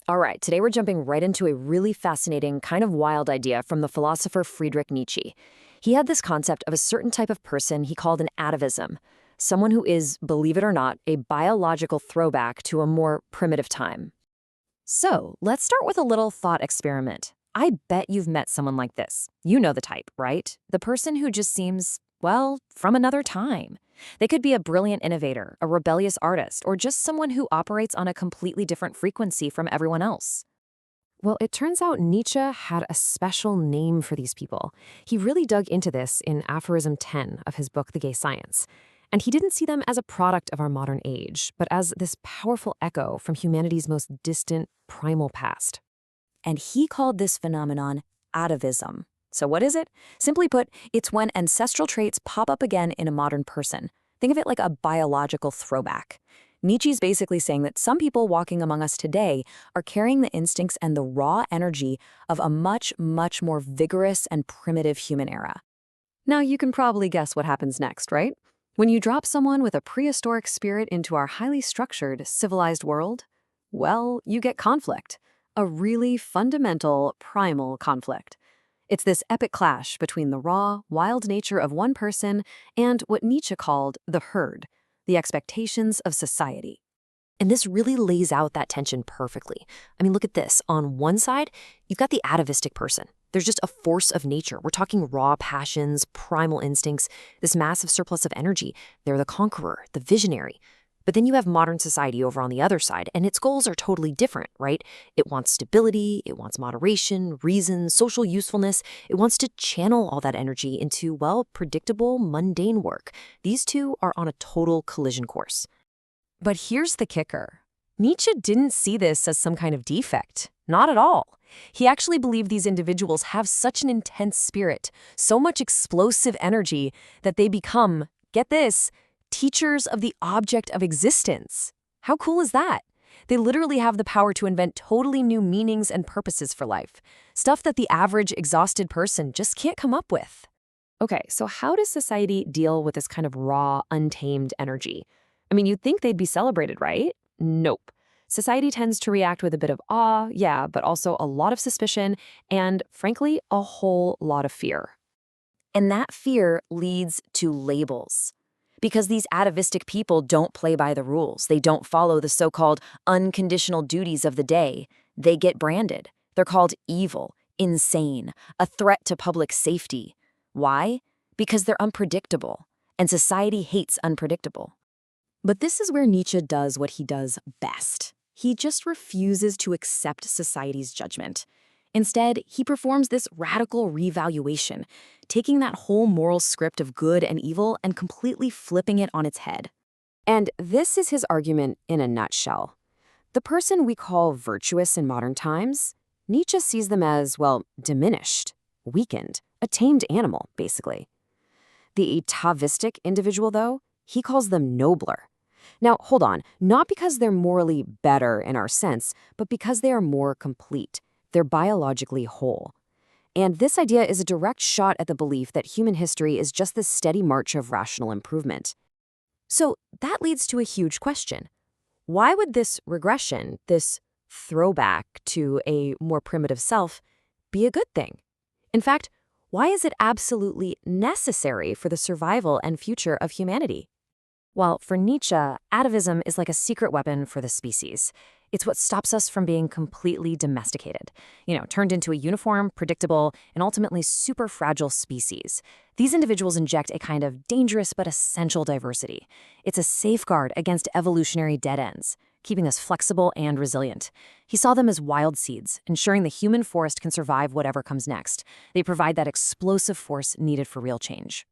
All right, today we're jumping right into a really fascinating, kind of wild idea from the philosopher Friedrich Nietzsche. He had this concept of a certain type of person he called an atavism, someone who is, believe it or not, a biological throwback to a more primitive time. So, let's start with a little thought experiment. I bet you've met someone like this. You know the type, right? The person who just seems, well, from another time. They could be a brilliant innovator, a rebellious artist, or just someone who operates on a completely different frequency from everyone else. Well, it turns out Nietzsche had a special name for these people. He really dug into this in Aphorism 10 of his book, The Gay Science. And he didn't see them as a product of our modern age, but as this powerful echo from humanity's most distant, primal past. And he called this phenomenon atavism. So what is it? Simply put, it's when ancestral traits pop up again in a modern person. Think of it like a biological throwback. Nietzsche's basically saying that some people walking among us today are carrying the instincts and the raw energy of a much, much more vigorous and primitive human era. Now, you can probably guess what happens next, right? When you drop someone with a prehistoric spirit into our highly structured, civilized world, well, you get conflict. A really fundamental, primal conflict. It's this epic clash between the raw, wild nature of one person and what Nietzsche called the herd, the expectations of society. And this really lays out that tension perfectly. I mean, look at this. On one side, you've got the atavistic person. There's just a force of nature. We're talking raw passions, primal instincts, this massive surplus of energy. They're the conqueror, the visionary. But then you have modern society over on the other side, and its goals are totally different, right? It wants stability, it wants moderation, reason, social usefulness. It wants to channel all that energy into, well, predictable, mundane work. These two are on a total collision course. But here's the kicker. Nietzsche didn't see this as some kind of defect. Not at all. He actually believed these individuals have such an intense spirit, so much explosive energy, that they become, get this, teachers of the object of existence. How cool is that? They literally have the power to invent totally new meanings and purposes for life, stuff that the average exhausted person just can't come up with. Okay, so how does society deal with this kind of raw, untamed energy? I mean, you'd think they'd be celebrated, right? Nope. Society tends to react with a bit of awe, yeah, but also a lot of suspicion and, frankly, a whole lot of fear. And that fear leads to labels. Because these atavistic people don't play by the rules. They don't follow the so-called unconditional duties of the day. They get branded. They're called evil, insane, a threat to public safety. Why? Because they're unpredictable, and society hates unpredictable. But this is where Nietzsche does what he does best. He just refuses to accept society's judgment. Instead, he performs this radical revaluation, taking that whole moral script of good and evil and completely flipping it on its head. And this is his argument in a nutshell. The person we call virtuous in modern times, Nietzsche sees them as, well, diminished, weakened, a tamed animal, basically. The atavistic individual, though, he calls them nobler. Now, hold on, not because they're morally better in our sense, but because they are more complete. They're biologically whole. And this idea is a direct shot at the belief that human history is just the steady march of rational improvement. So that leads to a huge question. Why would this regression, this throwback to a more primitive self, be a good thing? In fact, why is it absolutely necessary for the survival and future of humanity? Well, for Nietzsche, atavism is like a secret weapon for the species. It's what stops us from being completely domesticated, turned into a uniform, predictable, and ultimately super fragile species. These individuals inject a kind of dangerous but essential diversity. It's a safeguard against evolutionary dead ends, keeping us flexible and resilient. He saw them as wild seeds, ensuring the human forest can survive whatever comes next. They provide that explosive force needed for real change.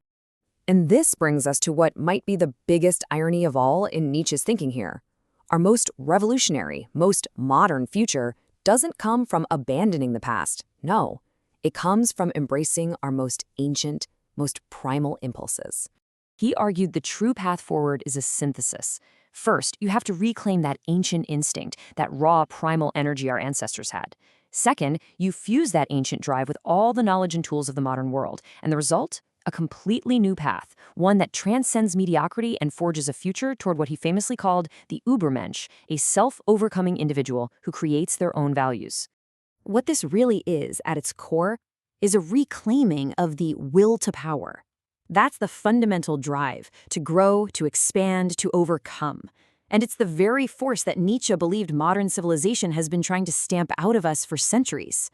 And this brings us to what might be the biggest irony of all in Nietzsche's thinking here. Our most revolutionary, most modern future doesn't come from abandoning the past. No, it comes from embracing our most ancient, most primal impulses. He argued the true path forward is a synthesis. First, you have to reclaim that ancient instinct, that raw primal energy our ancestors had. Second, you fuse that ancient drive with all the knowledge and tools of the modern world. And the result? A completely new path, one that transcends mediocrity and forges a future toward what he famously called the Übermensch, a self-overcoming individual who creates their own values. What this really is, at its core, is a reclaiming of the will to power. That's the fundamental drive, to grow, to expand, to overcome. And it's the very force that Nietzsche believed modern civilization has been trying to stamp out of us for centuries.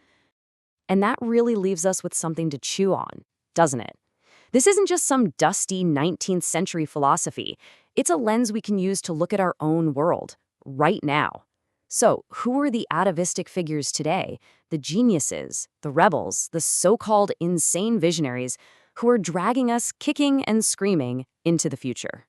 And that really leaves us with something to chew on, doesn't it? This isn't just some dusty 19th century philosophy. It's a lens we can use to look at our own world, right now. So, who are the atavistic figures today, the geniuses, the rebels, the so-called insane visionaries who are dragging us kicking and screaming into the future?